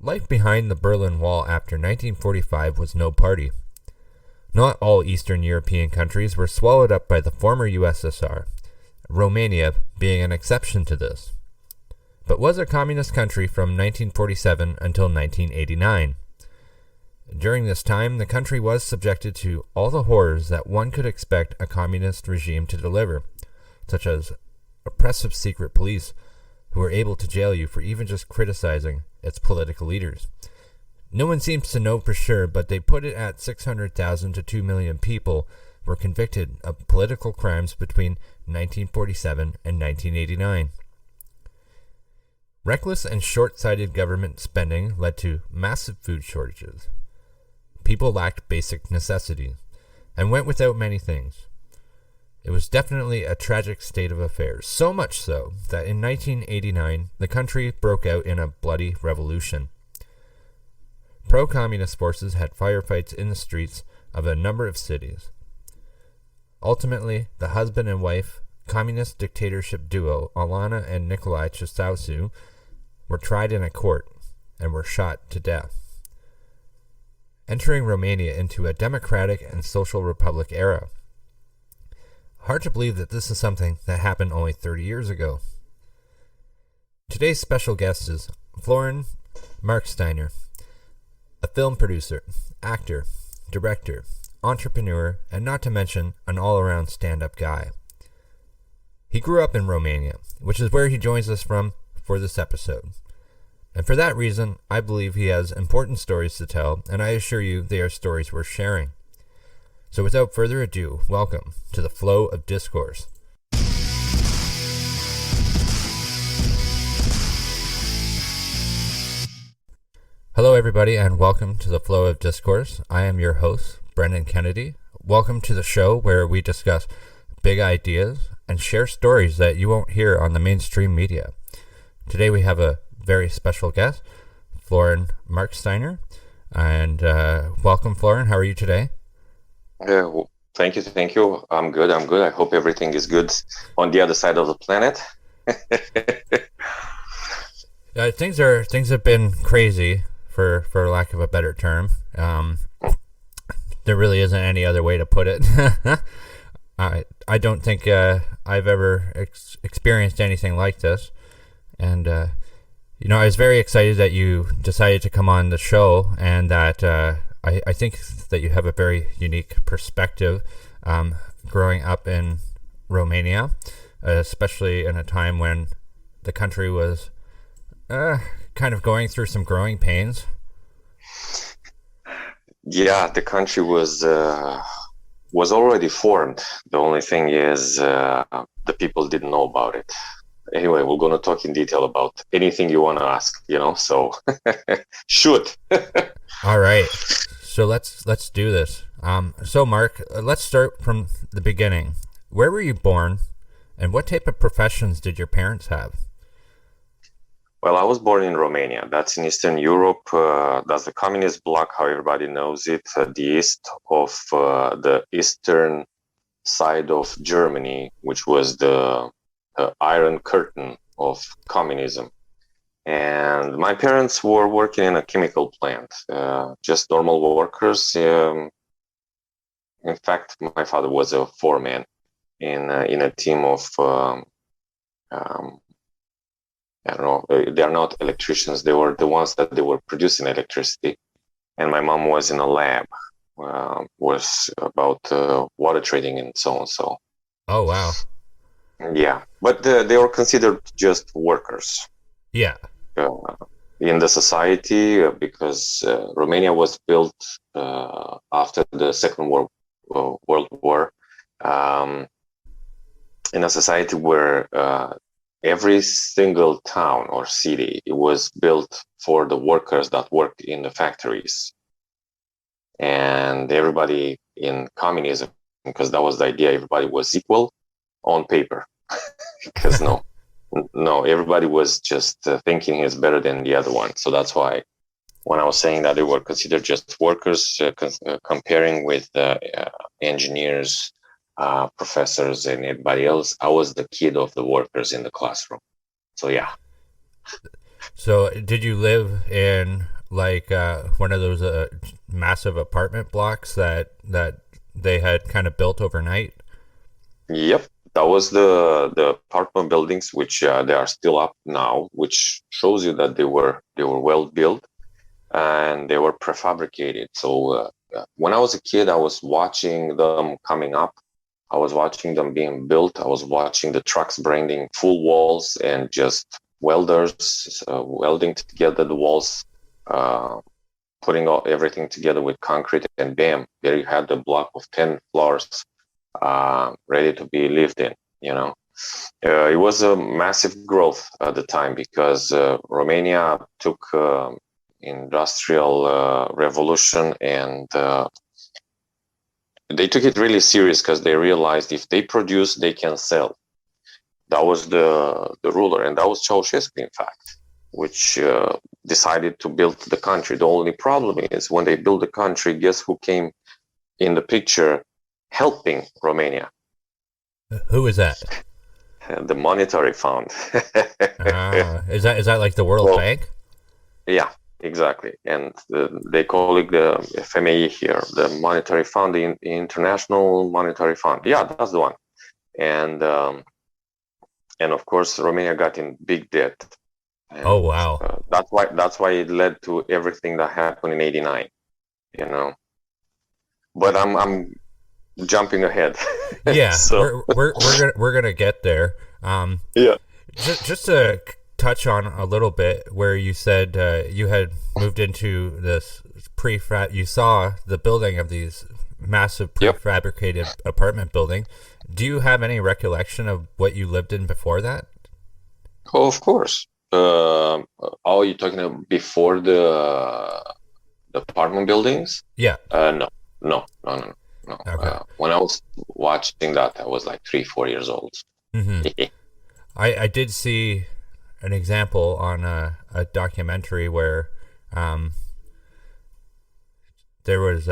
Life behind the Berlin Wall after 1945 was no party. Not all Eastern European countries were swallowed up by the former USSR, Romania being an exception to this, but was a communist country from 1947 until 1989. During this time, the country was subjected to all the horrors that one could expect a communist regime to deliver, such as oppressive secret police who were able to jail you for even just criticizing its political leaders. No one seems to know for sure, but they put it at 600,000 to 2 million people were convicted of political crimes between 1947 and 1989. Reckless and short-sighted government spending led to massive food shortages. People lacked basic necessities and went without many things. It was definitely a tragic state of affairs, so much so that in 1989 the country broke out in a bloody revolution. Pro-communist forces had firefights in the streets of a number of cities. Ultimately, the husband and wife communist dictatorship duo Alana and Nicolae Ceausescu were tried in a court and were shot to death, entering Romania into a democratic and social republic era. Hard to believe that this is something that happened only 30 years ago. Today's special guest is Florin Marksteiner, a film producer, actor, director, entrepreneur, and not to mention an all-around stand-up guy. He grew up in Romania, which is where he joins us from for this episode. And for that reason, I believe he has important stories to tell, and I assure you they are stories worth sharing. So without further ado, welcome to the Flow of Discourse. Hello everybody, and welcome to the Flow of Discourse. I am your host, Brendan Kennedy. Welcome to the show where we discuss big ideas and share stories that you won't hear on the mainstream media. Today we have a very special guest, Florin Marksteiner. And welcome, Florin. How are you today? Well, thank you. I'm good. I hope everything is good on the other side of the planet. Things have been crazy, for lack of a better term. There really isn't any other way to put it. I don't think I've ever experienced anything like this. And I was very excited that you decided to come on the show, and that I think that you have a very unique perspective growing up in Romania, especially in a time when the country was kind of going through some growing pains. Yeah, the country was already formed. The only thing is the people didn't know about it. Anyway, we're going to talk in detail about anything you want to ask, so shoot. All right. So let's do this. So Mark, let's start from the beginning. Where were you born, and what type of professions did your parents have? Well, I was born in Romania. That's in Eastern Europe. That's the communist bloc, how everybody knows it, the east of the eastern side of Germany, which was the Iron Curtain of communism. And my parents were working in a chemical plant, just normal workers. In fact, my father was a foreman in a team of, I don't know, they are not electricians. They were the ones that they were producing electricity. And my mom was in a lab, was about water trading and so on. So. Oh, wow. Yeah, but they were considered just workers. Yeah. In the society, because Romania was built after the Second World War, in a society where every single town or city, it was built for the workers that worked in the factories. And everybody in communism, because that was the idea, everybody was equal on paper. Because no, everybody was just thinking he's better than the other one. So that's why when I was saying that they were considered just workers, comparing with engineers, professors, and everybody else, I was the kid of the workers in the classroom. So yeah. So did you live in like one of those massive apartment blocks that they had kind of built overnight? Yep, that was the apartment buildings, which they are still up now, which shows you that they were well built and they were prefabricated. So when I was a kid, I was watching them coming up. I was watching them being built. I was watching the trucks bringing full walls and just welders welding together the walls, uh, putting everything together with concrete, and bam, there you had the block of 10 floors ready to be lived in. You know, it was a massive growth at the time because Romania took industrial revolution, and they took it really serious because they realized if they produce, they can sell. That was the ruler, and that was Ceausescu, in fact, which decided to build the country. The only problem is when they built the country, guess who came in the picture helping Romania? Who is that? The monetary fund. Is that like the World Bank? Yeah, exactly. And they call it the FME here, the Monetary Fund, the International Monetary Fund. Yeah, that's the one. And of course, Romania got in big debt. And, oh wow! That's why it led to everything that happened in '89. You know, but I'm jumping ahead. Yeah, So we're gonna get there. yeah. Just to touch on a little bit where you said you had moved into this you saw the building of these massive prefabricated apartment building. Do you have any recollection of what you lived in before that? Oh, of course. Oh, you're talking about before the apartment buildings? Yeah. No. Okay. When I was watching that, I was like 3, 4 years old. Mm-hmm. I did see an example on a documentary where there was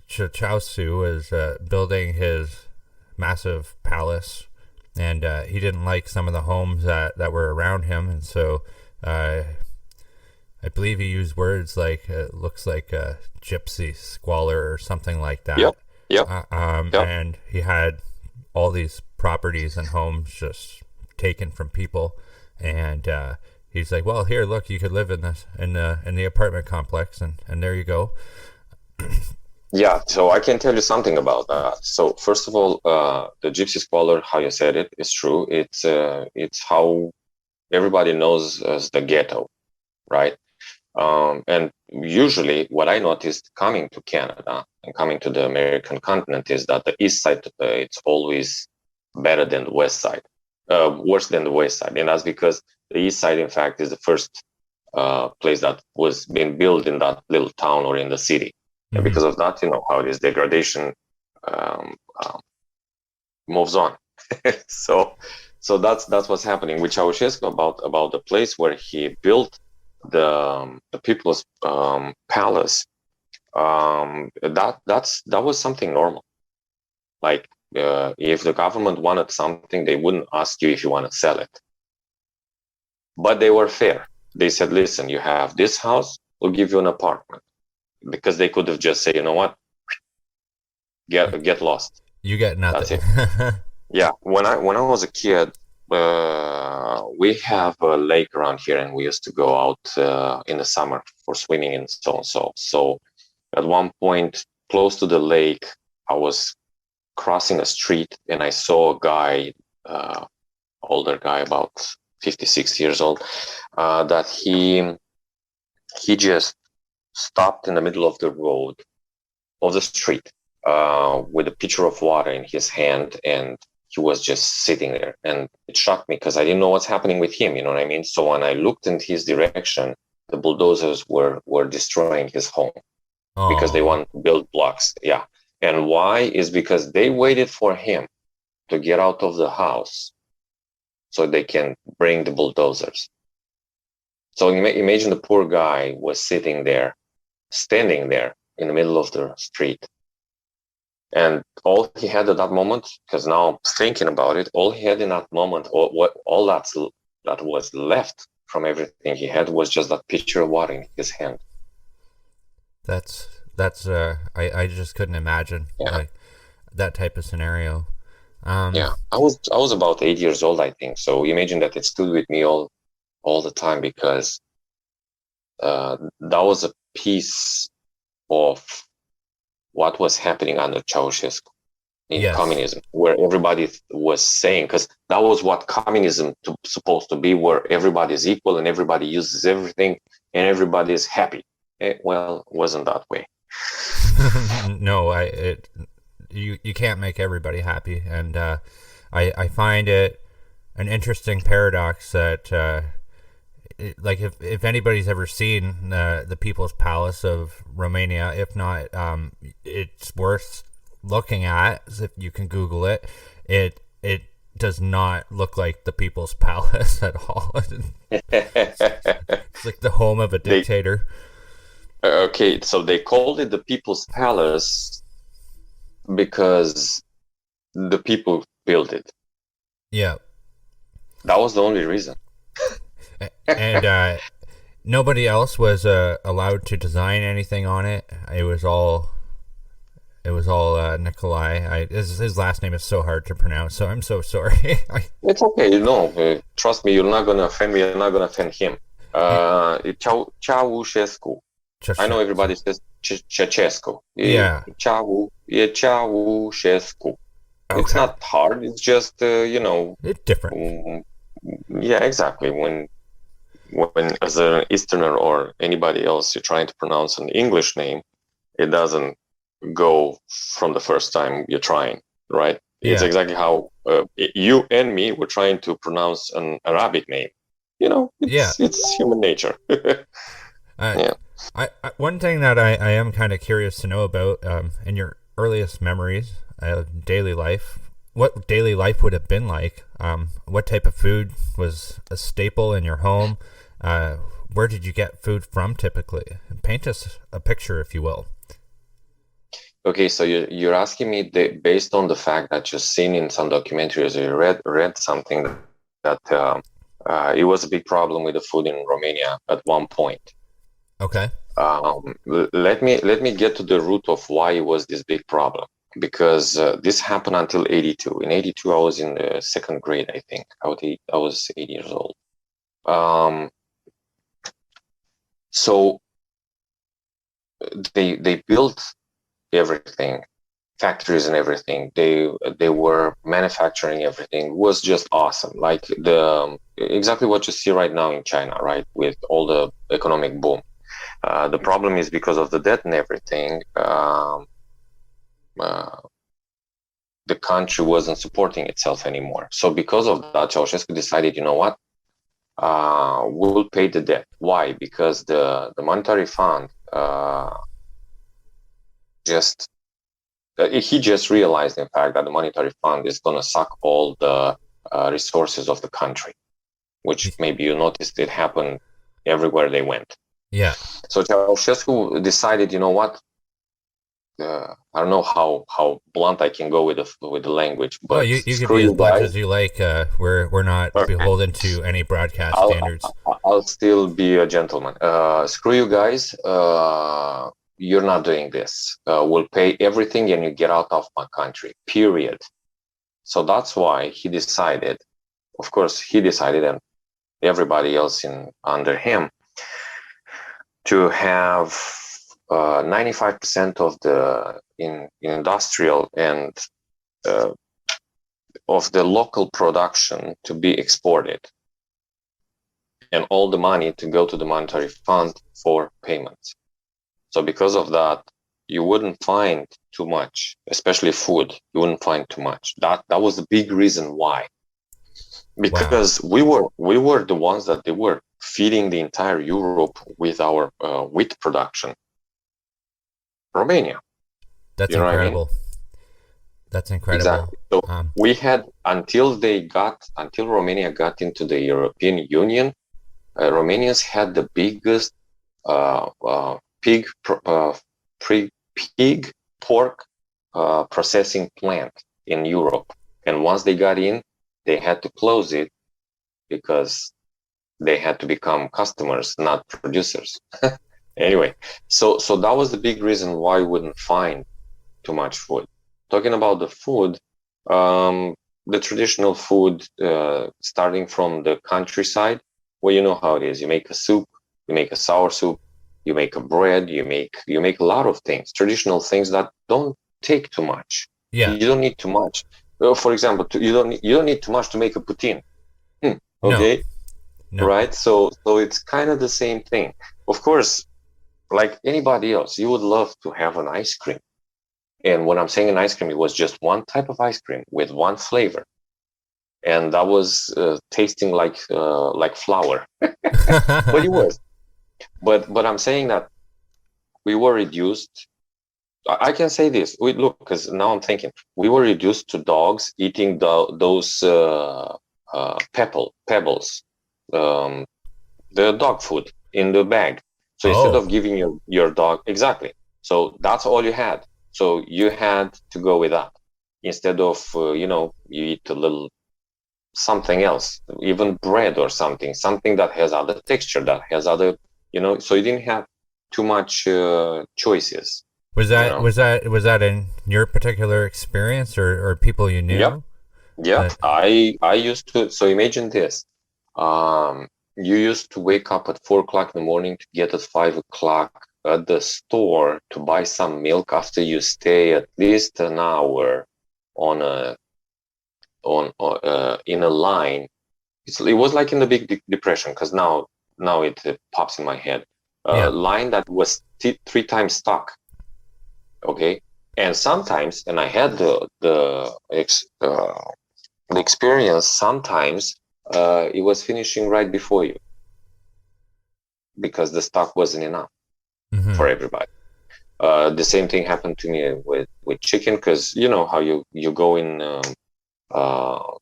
Ceausescu was building his massive palace, and he didn't like some of the homes that were around him, and so I believe he used words like looks like a gypsy squalor or something like that. Yep. And he had all these properties and homes just taken from people, and he's like, well, here, look, you could live in this in the apartment complex, and there you go. Yeah, so I can tell you something about that. So first of all, the gypsy squalor, how you said it, is true. It's how everybody knows as the ghetto, right? And usually, what I noticed coming to Canada and coming to the American continent is that the east side it's always better than the west side, worse than the west side, and that's because the east side, in fact, is the first place that was being built in that little town or in the city. And because of that, you know how it is, degradation moves on. so that's what's happening with Ceausescu about the place where he built the people's palace. That was something normal. Like if the government wanted something, they wouldn't ask you if you want to sell it. But they were fair. They said, listen, you have this house, we'll give you an apartment. Because they could have just said, you know what, get lost. You get nothing. That's it. Yeah, when I was a kid, we have a lake around here, and we used to go out in the summer for swimming and so on. So at one point, close to the lake, I was crossing a street, and I saw a guy, older guy, about 56 years old, that he just stopped in the middle of the road, of the street, with a pitcher of water in his hand, and he was just sitting there. And it shocked me because I didn't know what's happening with him, you know what I mean? So when I looked in his direction, the bulldozers were destroying his home because they wanted to build blocks. Yeah. And why? Is because they waited for him to get out of the house so they can bring the bulldozers. So imagine the poor guy was sitting there, standing there in the middle of the street. And all he had at that moment, because now I'm thinking about it, all he had in that moment, all that was left from everything he had was just that pitcher of water in his hand. I just couldn't imagine like that type of scenario. Yeah, I was about 8 years old, I think. So imagine that it stood with me all the time, because that was a piece of what was happening under Ceausescu in communism, where everybody was saying, because that was what communism supposed to be, where everybody's equal and everybody uses everything and everybody's happy. Well, it wasn't that way. No, you can't make everybody happy, and I find it an interesting paradox that like if anybody's ever seen the People's Palace of Romania, if not, it's worth looking at. If you can Google it, it does not look like the People's Palace at all. It's like the home of a dictator. Okay, so they called it the People's Palace because the people built it. Yeah. That was the only reason. And nobody else was allowed to design anything on it. It was all Nikolai. His last name is so hard to pronounce, so I'm so sorry. It's okay. Trust me, you're not going to offend me. You're not going to offend him. Ceausescu. I know everybody says Ceausescu. Yeah. Ceausescu. Okay. It's not hard. It's just, it's different. Yeah, exactly. When as an Easterner or anybody else, you're trying to pronounce an English name, it doesn't go from the first time you're trying, right? Yeah. It's exactly how you and me were trying to pronounce an Arabic name. It's human nature. Yeah. One thing that I am kind of curious to know about, in your earliest memories of daily life, what daily life would have been like? What type of food was a staple in your home? Where did you get food from typically? Paint us a picture, if you will. Okay, so you're asking me based on the fact that you've seen in some documentaries, or you read something that it was a big problem with the food in Romania at one point. Okay. Let me get to the root of why it was this big problem, because this happened until 82. In 82, I was in the second grade, I think. I was 8 years old. So they built everything, factories and everything. They were manufacturing everything. It was just awesome. Like exactly what you see right now in China, right, with all the economic boom. The problem is because of the debt and everything, the country wasn't supporting itself anymore. So because of that, Ceausescu decided, you know what, we'll pay the debt. Why? Because the monetary fund he just realized, in fact, that the monetary fund is going to suck all the resources of the country, which maybe you noticed it happened everywhere they went. Yeah. So Ceausescu decided, you know what? I don't know how blunt I can go with the language, but you can be as blunt as you like. We're not beholden to any broadcast standards. I'll still be a gentleman. Screw you guys. You're not doing this. We'll pay everything and you get out of my country, period. So that's why he decided, of course, and everybody else under him, to have 95% of the in industrial and of the local production to be exported, and all the money to go to the monetary fund for payments. So because of that, you wouldn't find too much, especially food. You wouldn't find too much. That was the big reason why. Because we were the ones that they were feeding the entire Europe with our wheat production. Romania. That's incredible. That's incredible. Exactly. So we had until Romania got into the European Union, Romanians had the biggest pig pork processing plant in Europe. And once they got in, they had to close it because they had to become customers, not producers. Anyway, so that was the big reason why we wouldn't find too much food. Talking about the food, the traditional food, starting from the countryside, well, you know how it is. You make a soup, you make a sour soup, you make a bread, you make a lot of things, traditional things that don't take too much. Yeah. You don't need too much. Well, for example, you don't need too much to make a poutine. Okay, No. right? So it's kind of the same thing. Of course, like anybody else, you would love to have an ice cream. And when I'm saying an ice cream, it was just one type of ice cream with one flavor, and that was tasting like flour. But it was. But I'm saying that we were reduced. I can say this. Look, because now I'm thinking we were reduced to dogs eating those pebbles, the dog food in the bag. So instead of giving your dog, exactly. So that's all you had. So you had to go with that instead of you eat a little something else, even bread or something that has other texture, that has other, so you didn't have too much choices. Was that in your particular experience or people you knew? Yep. I used to. So imagine this. You used to wake up at 4 o'clock in the morning to get at 5 o'clock at the store to buy some milk after you stay at least an hour in a line. It was like in the Big Depression, because now it pops in my head. Line that was 3 times stuck. Okay, and sometimes, and I had the experience. Sometimes it was finishing right before you because the stock wasn't enough for everybody. The same thing happened to me with chicken, because you know how you go in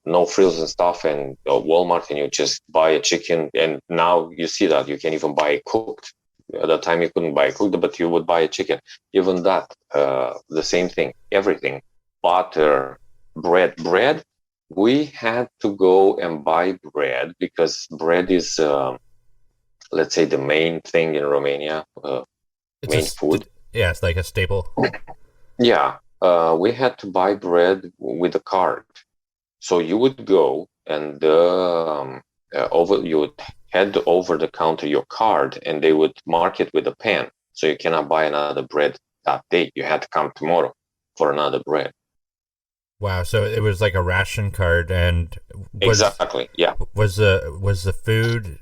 no frills and stuff and Walmart, and you just buy a chicken, and now you see that you can even buy it cooked. At that time you couldn't buy it cooked, but you would buy a chicken. Even that, the same thing, everything, butter, bread. We had to go and buy bread because bread is, let's say, the main thing in Romania, main food. Yeah, it's like a staple. Yeah, we had to buy bread with a card. So you would go and you would head over the counter your card, and they would mark it with a pen. So you cannot buy another bread that day. You had to come tomorrow for another bread. Wow, so it was like a ration card, and exactly, yeah. Was the food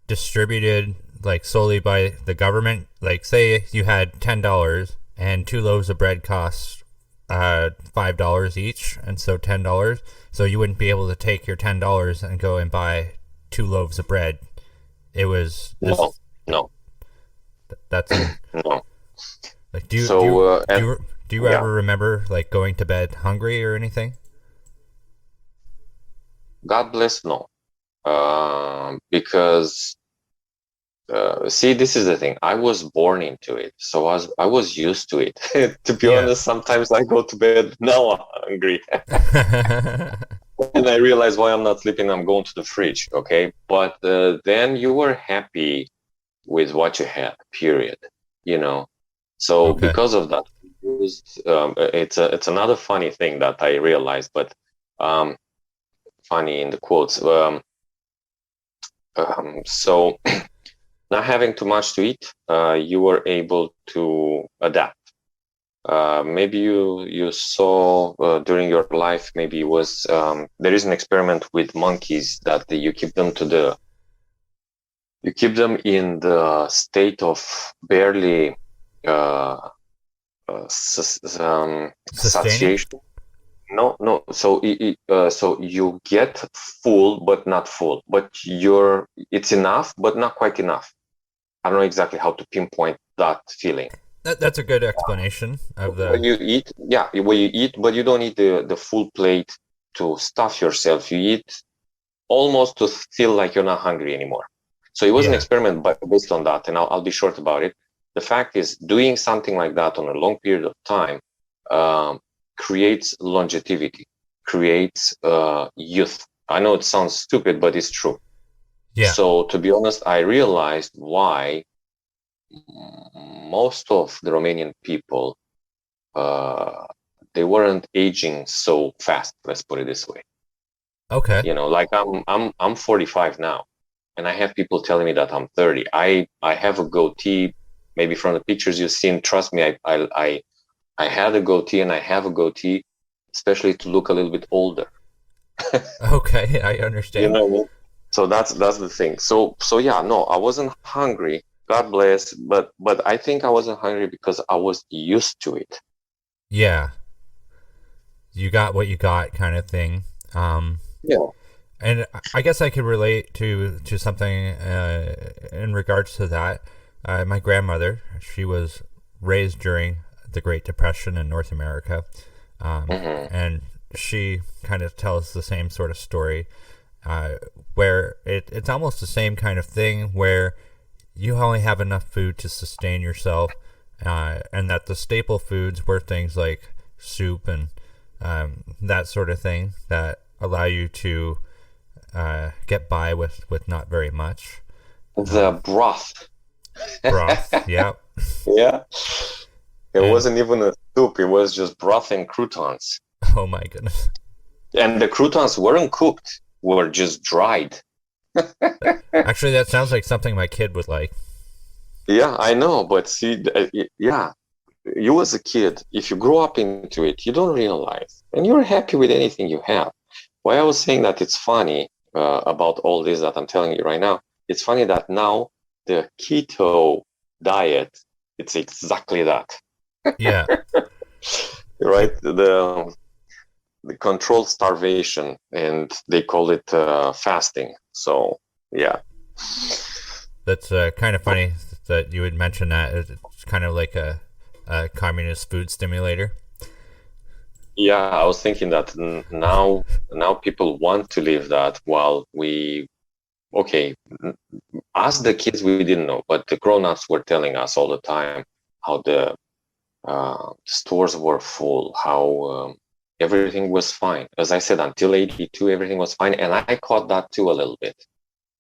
distributed like solely by the government? Like, say you had $10 and 2 loaves of bread cost $5 each, and so $10. So you wouldn't be able to take your $10 and go and buy 2 loaves of bread. It was no. That's no. Like, do you ever remember like going to bed hungry or anything? God bless, no. Because see, this is the thing. I was born into it, so I was used to it. To be honest, sometimes I go to bed now I'm hungry, and I realize why I'm not sleeping. I'm going to the fridge, okay? But then you were happy with what you had. Period. So because of that, it's another funny thing that I realized, but funny in the quotes. So. Not having too much to eat, you were able to adapt. Maybe you saw during your life, maybe it was there is an experiment with monkeys that you keep them in the state of barely satiation. No. So you get full, but not full. But it's enough, but not quite enough. I don't know exactly how to pinpoint that feeling. That's a good explanation of the. When you eat, but you don't eat the full plate to stuff yourself. You eat almost to feel like you're not hungry anymore. So it was an experiment based on that, and I'll be short about it. The fact is, doing something like that on a long period of time creates longevity, creates youth. I know it sounds stupid, but it's true. Yeah. So to be honest, I realized why most of the Romanian people, uh, they weren't aging so fast. Let's put it this way. Okay. Like I'm 45 now, and I have people telling me that I'm 30. I have a goatee. Maybe from the pictures you've seen, trust me, I had a goatee and I have a goatee, especially to look a little bit older. Okay, I You understand. know what I mean? So that's the thing. So yeah, no, I wasn't hungry. God bless, but I think I wasn't hungry because I was used to it. Yeah. You got what you got kind of thing. Yeah. And I guess I could relate to something in regards to that. My grandmother, she was raised during the Great Depression in North America, Hmm. and she kind of tells the same sort of story, where it's almost the same kind of thing where you only have enough food to sustain yourself, and that the staple foods were things like soup and that sort of thing that allow you to get by with not very much. The broth. Broth, yeah. Yeah. It And wasn't even a soup. It was just broth and croutons. oh my goodness. And the croutons weren't cooked, were just dried. Actually, that sounds like something my kid would like. Yeah, I know, but see, yeah, you as a kid, if you grow up into it, you don't realize, and you're happy with anything you have. Why I was saying that it's funny about all this that I'm telling you right now, it's funny that now the keto diet, it's exactly that, Yeah, right? The controlled starvation, and they call it fasting. So yeah. that's kind of funny that you would mention that. It's kind of like a communist food stimulator. Yeah, I was thinking that now people want to live that while okay, as the kids we didn't know, but the grown-ups were telling us all the time how the stores were full, how everything was fine. As I said, until 82, everything was fine, and I caught that too a little bit,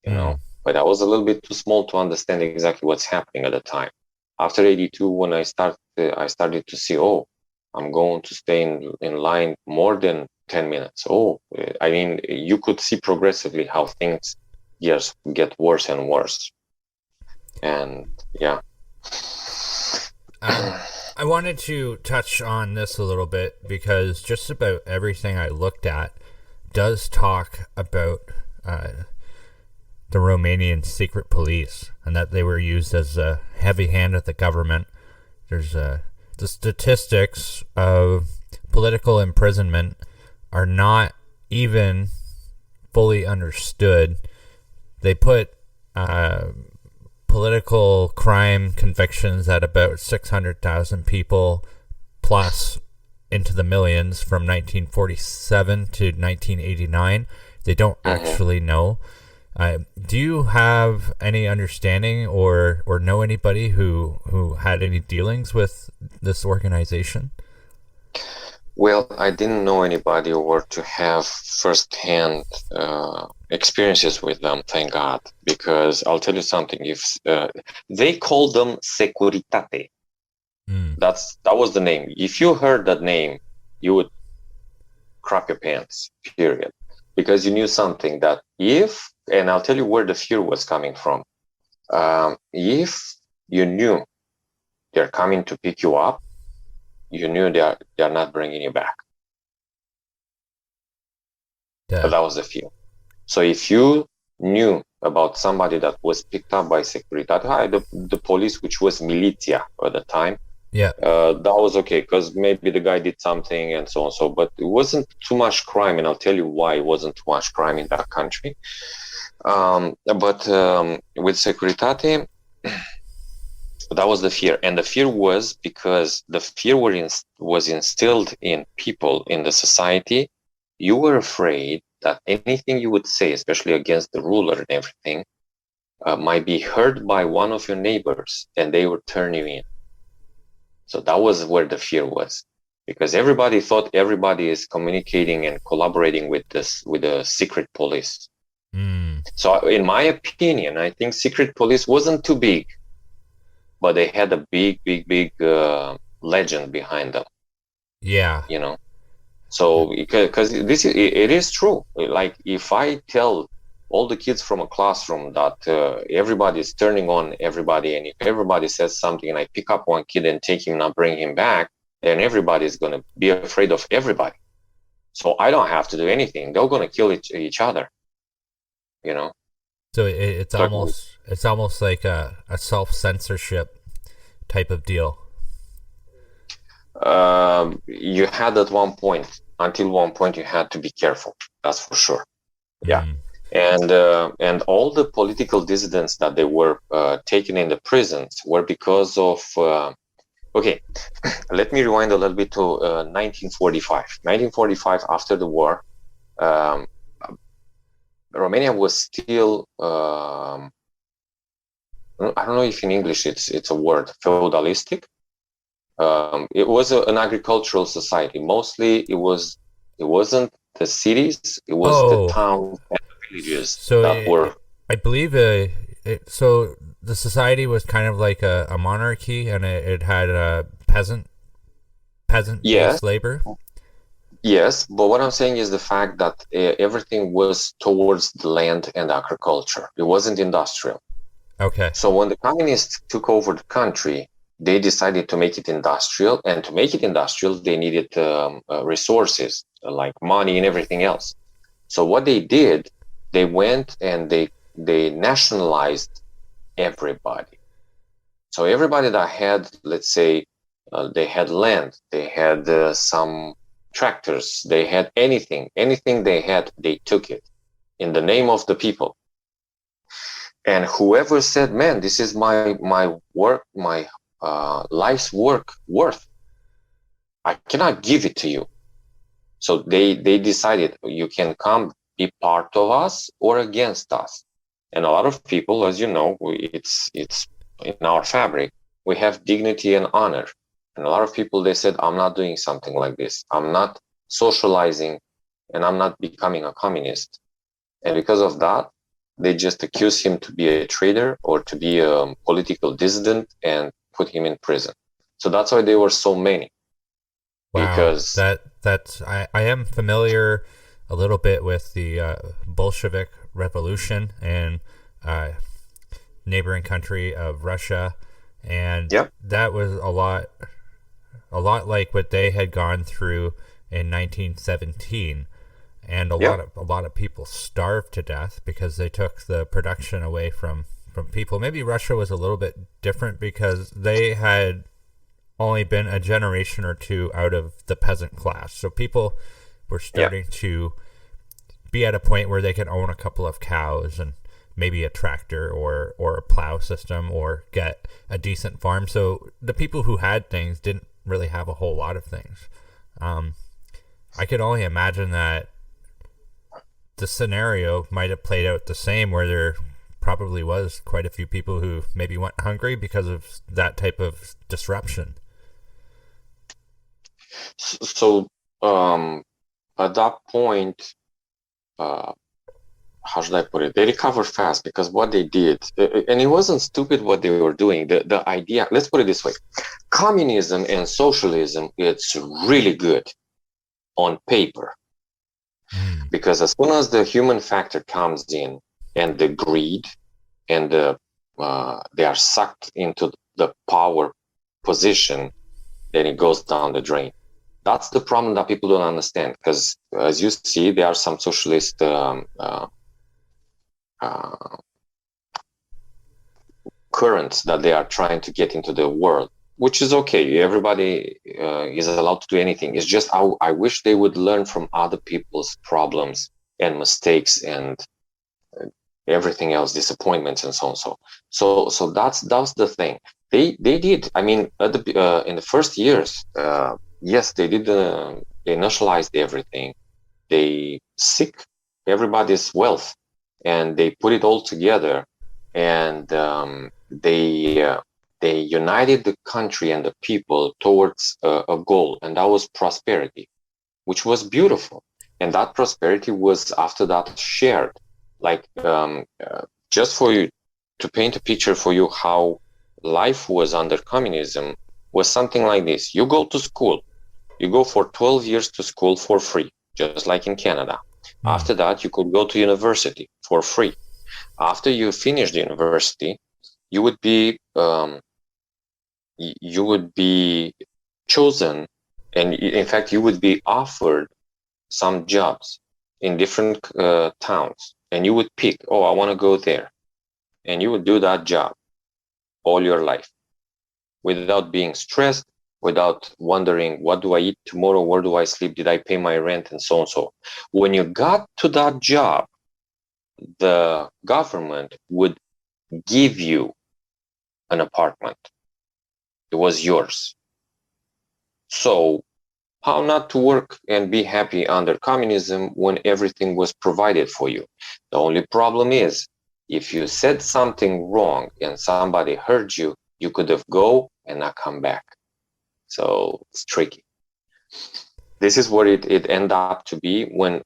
Mm. but I was a little bit too small to understand exactly what's happening at the time. After 82, when I started to see, oh, I'm going to stay in line more than 10 minutes. Oh, I mean, you could see progressively how things get worse and worse. And yeah. Um, I wanted to touch on this a little bit because just about everything I looked at does talk about the Romanian secret police and that they were used as a heavy hand of the government. There's the statistics of political imprisonment are not even fully understood. They put political crime convictions at about 600,000 people plus into the millions from 1947 to 1989. They don't Mhm. actually know. Do you have any understanding or know anybody who had any dealings with this organization? Well, I didn't know anybody or to have first-hand experiences with them, thank God, because I'll tell you something. If they call them Securitate, Mm. that was the name. If you heard that name, you would crap your pants, period, because you knew something that if, and I'll tell you where the fear was coming from. If you knew they're coming to pick you up, you knew they're not bringing you back. Yeah. That was the fear. So if you knew about somebody that was picked up by Securitate, the police, which was militia at the time, Yeah. that was okay because maybe the guy did something and so on. So, but it wasn't too much crime, and I'll tell you why it wasn't too much crime in that country. But with Securitate, that was the fear, and the fear was because the fear was instilled in people in the society. You were afraid that anything you would say, especially against the ruler and everything, might be heard by one of your neighbors, and they would turn you in. So that was where the fear was, because everybody thought everybody is communicating and collaborating with the secret police. Mm. So in my opinion, I think secret police wasn't too big, but they had a big legend behind them, Yeah. you know. So because it is true. Like if I tell all the kids from a classroom that everybody is turning on everybody, and if everybody says something, and I pick up one kid and take him and I bring him back, then everybody is going to be afraid of everybody. So I don't have to do anything. They're going to kill each other, you know. So it's So almost like a self-censorship type of deal. you had at one point, until one point, you had to be careful. That's for sure. Yeah. Mm. And all the political dissidents that they were taken in the prisons were because of okay. Let me rewind a little bit to 1945. 1945, after the war, um, Romania was still I don't know if in English it's a word, feudalistic. It was an agricultural society. Mostly, it wasn't the cities; it was the Oh, towns and villages so that were. I believe so the society was kind of like a monarchy, and it had a peasant Yes, based labor. yes, but what I'm saying is the fact that everything was towards the land and agriculture. It wasn't industrial. Okay. So when the communists took over the country, they decided to make it industrial, and to make it industrial, they needed resources like money and everything else. So what they did, they went and they nationalized everybody. So everybody that had, let's say, they had land, they had some tractors, they had anything they had, they took it in the name of the people. And whoever said, "Man, this is my work, my life's work worth, I cannot give it to you." So they decided, you can come be part of us or against us. And a lot of people, as you know, it's in our fabric. We have dignity and honor. And a lot of people, they said, "I'm not doing something like this. I'm not socializing, and I'm not becoming a communist." And because of that, they just accuse him to be a traitor or to be a political dissident and put him in prison. So that's why there were so many. Wow. Because That's I am familiar a little bit with the Bolshevik Revolution and uh, neighboring country of Russia, and yeah, that was a lot like what they had gone through in 1917, and yeah, a lot of people starved to death because they took the production away from people. Maybe Russia was a little bit different because they had only been a generation or two out of the peasant class, so people were yeah. starting to be at a point where they could own a couple of cows and maybe a tractor or a plow system or get a decent farm. So the people who had things didn't really have a whole lot of things. I could only imagine that the scenario might have played out the same, where there probably was quite a few people who maybe went hungry because of that type of disruption. So at that point, uh, how should I put it? They recovered fast because what they did, and it wasn't stupid what they were doing. The idea, let's put it this way: communism and socialism, it's really good on paper, Mm. because as soon as the human factor comes in and the greed and they are sucked into the power position, then it goes down the drain. That's the problem that people don't understand, because as you see, there are some socialist uh, currents that they are trying to get into the world, which is okay. Everybody is allowed to do anything. It's just I wish they would learn from other people's problems and mistakes and everything else, disappointments and so on. So that's the thing. They did. I mean, at the in the first years, yes, they did. They nationalized everything. They seek everybody's wealth, and they put it all together, and they united the country and the people towards a goal, and that was prosperity, which was beautiful. And that prosperity was after that shared. Like just for you to paint a picture for you how life was under communism was something like this. You go to school, you go for 12 years to school for free, just like in Canada. After that, you could go to university for free. After you finish the university, you would be chosen, and in fact, you would be offered some jobs in different towns, and you would pick, oh, I want to go there, and you would do that job all your life without being stressed, without wondering, what do I eat tomorrow, where do I sleep, did I pay my rent, and so on. So when you got to that job, the government would give you an apartment. It was yours. So how not to work and be happy under communism when everything was provided for you? The only problem is, if you said something wrong and somebody heard you, you could have go and not come back. So it's tricky. This is what it ended up to be when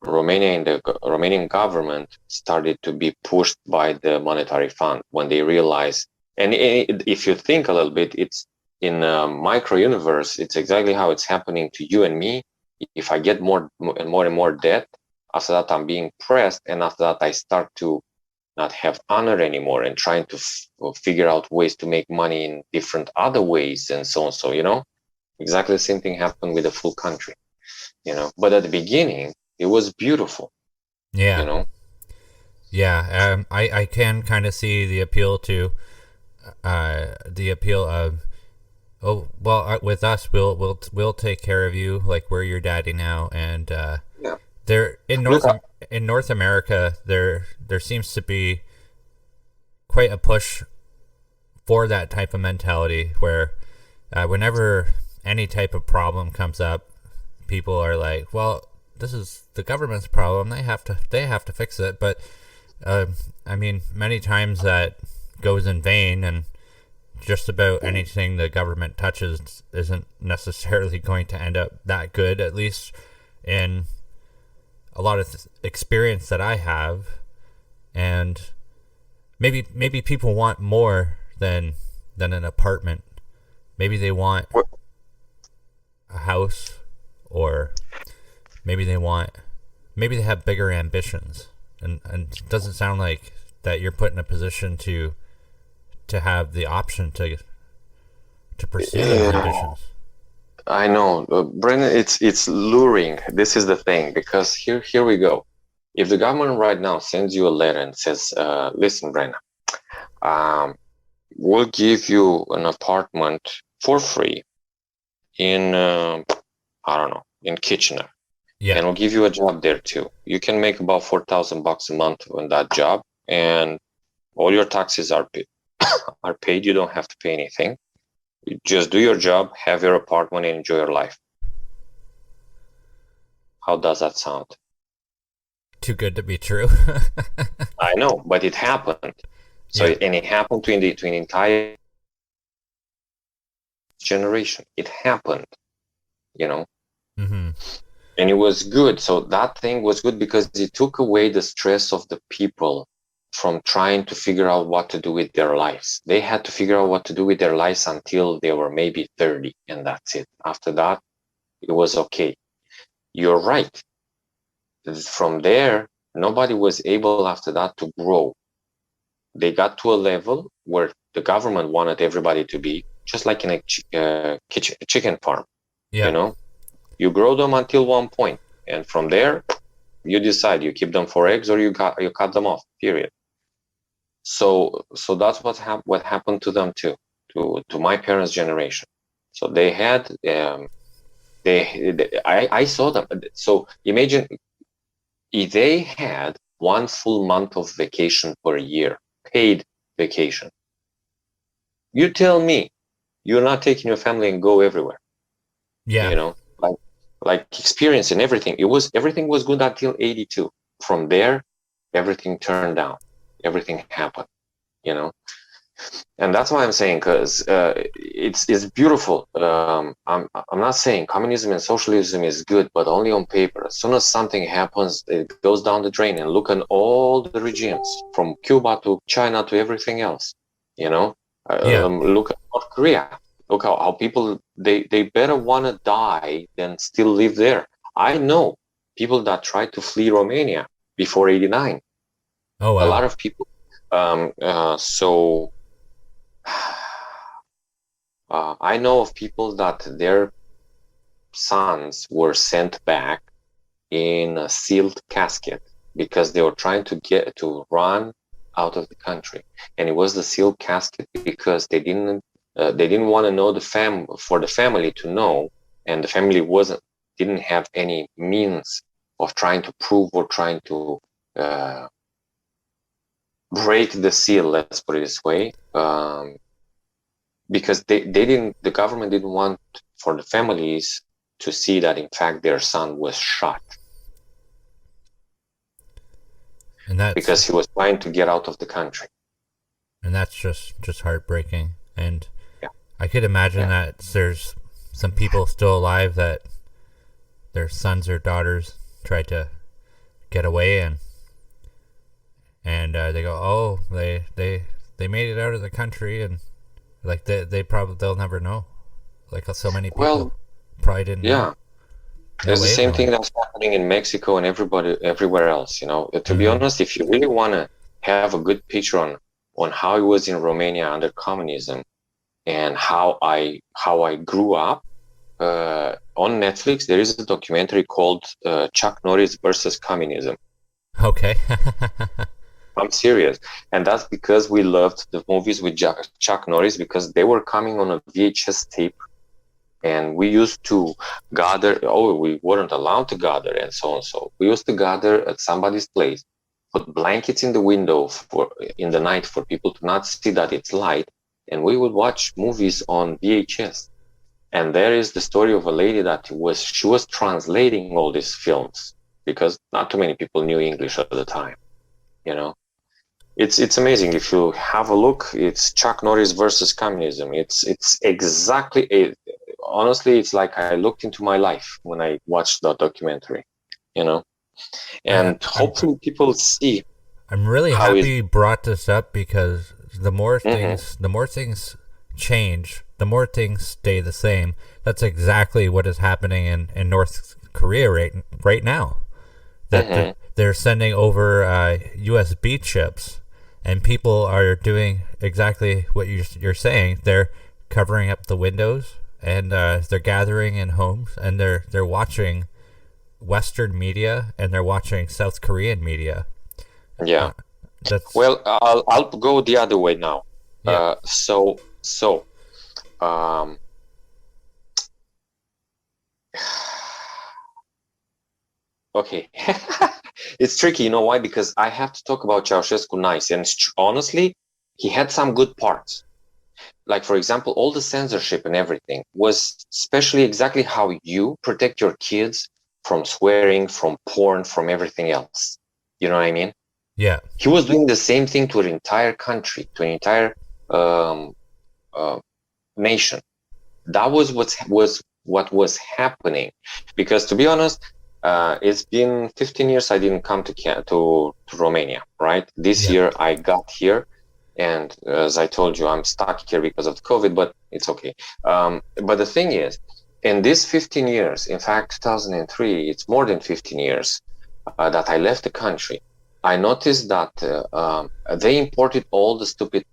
Romania and the Romanian government started to be pushed by the monetary fund, when they realized, and if you think a little bit, it's in a micro universe, it's exactly how it's happening to you and me. If I get more and more debt, after that I'm being pressed, and after that I start to not have honor anymore and trying to figure out ways to make money in different other ways and so on. So, exactly the same thing happened with the full country, but at the beginning it was beautiful. Yeah. Yeah. I can kind of see the appeal of, oh, well, with us, we'll take care of you. Like, we're your daddy now. And, Yeah. there in North America, there seems to be quite a push for that type of mentality where, whenever any type of problem comes up, people are like, well, this is the government's problem. They have to fix it. But, I mean, many times that goes in vain, and just about anything the government touches isn't necessarily going to end up that good, at least in a lot of experience that I have. And maybe people want more than an apartment. Maybe they want a house, or maybe they have bigger ambitions. And it doesn't sound like that you're put in a position to have the option to pursue those ambitions. I know, Brennan. It's luring. This is the thing, because here we go. If the government right now sends you a letter and says, "Listen, Brennan, we'll give you an apartment for free in I don't know, in Kitchener, and we'll give you a job there too. You can make about $4,000 a month on that job, and all your taxes are paid. You don't have to pay anything. You just do your job, have your apartment, and enjoy your life." How does that sound? Too good to be true. I know, but it happened. So, and it happened to an entire generation. It happened, Mm-hmm. And it was good. So that thing was good because it took away the stress of the people from trying to figure out what to do with their lives. They had to figure out what to do with their lives until they were maybe 30, and that's it. After that, it was okay. You're right. From there, nobody was able after that to grow. They got to a level where the government wanted everybody to be, just like in a chicken farm. You grow them until one point, and from there, you decide you keep them for eggs or you cut them off. Period. So that's what happened to them too, to my parents' generation. So they had I saw them. So imagine if they had 1 full month of vacation per year, paid vacation. You tell me you're not taking your family and go everywhere. Yeah. Like experience and everything. Everything was good until 82. From there, everything turned down. Everything happened, And that's why I'm saying, because it's beautiful. I'm not saying communism and socialism is good, but only on paper. As soon as something happens, it goes down the drain. And look at all the regimes, from Cuba to China to everything else. You know, Yeah. look at North Korea. Look how people they better want to die than still live there. I know people that tried to flee Romania before '89. Oh A wow. lot of people. So. I know of people that their sons were sent back in a sealed casket because they were trying to run out of the country, and it was the sealed casket because they didn't want to know for the family to know, and the family didn't have any means of trying to prove or trying to break the seal. Let's put it this way. Because the government didn't want for the families to see that in fact their son was shot, And that's because he was trying to get out of the country. and that's just heartbreaking. And Yeah. I could imagine Yeah. that there's some people still alive that their sons or daughters tried to get away, and they go, oh, they made it out of the country, and like they'll never know. Like so many people Well, probably didn't know. yeah, No it's the way, same no thing way. that's happening in Mexico and everywhere else. To be Mhm. honest, if you really want to have a good picture on how it was in Romania under communism and how I grew up, on Netflix there is a documentary called Chuck Norris versus Communism. Okay. I'm serious. And that's because we loved the movies with Chuck Norris, because they were coming on a VHS tape, and we used to gather. Oh, we weren't allowed to gather, and so on. So we used to gather at somebody's place, put blankets in the window in the night for people to not see that it's light, and we would watch movies on VHS. And there is the story of a lady that she was translating all these films, because not too many people knew English at the time, you know. It's amazing. If you have a look, it's Chuck Norris versus Communism. It's exactly honestly, it's like I looked into my life when I watched that documentary, you know. I, And I'm hopefully people see I'm really how is. happy you brought this up, because Mhm. the more things change, the more things stay the same. That's exactly what is happening in North Korea right now. That Mhm. they're sending over USB chips, and people are doing exactly what you're saying. They're covering up the windows, and they're gathering in homes, and they're watching Western media, and they're watching South Korean media. Yeah. That's Well, I'll go the other way now. yeah. So um okay. It's tricky, you know why? Because I have to talk about Ceausescu nice, and honestly, he had some good parts. Like, for example, all the censorship and everything was especially exactly how you protect your kids from swearing, from porn, from everything else. You know what I mean? Yeah. He was doing the same thing to an entire country, to an entire um, uh, nation. That was what was happening. Because to be honest, it's been 15 years I didn't come to Romania, right? This Yeah. year I got here, and as I told you, I'm stuck here because of COVID, but it's okay. But the thing is, in these 15 years, in fact, 2003, it's more than 15 years that I left the country. I noticed that they imported all the stupid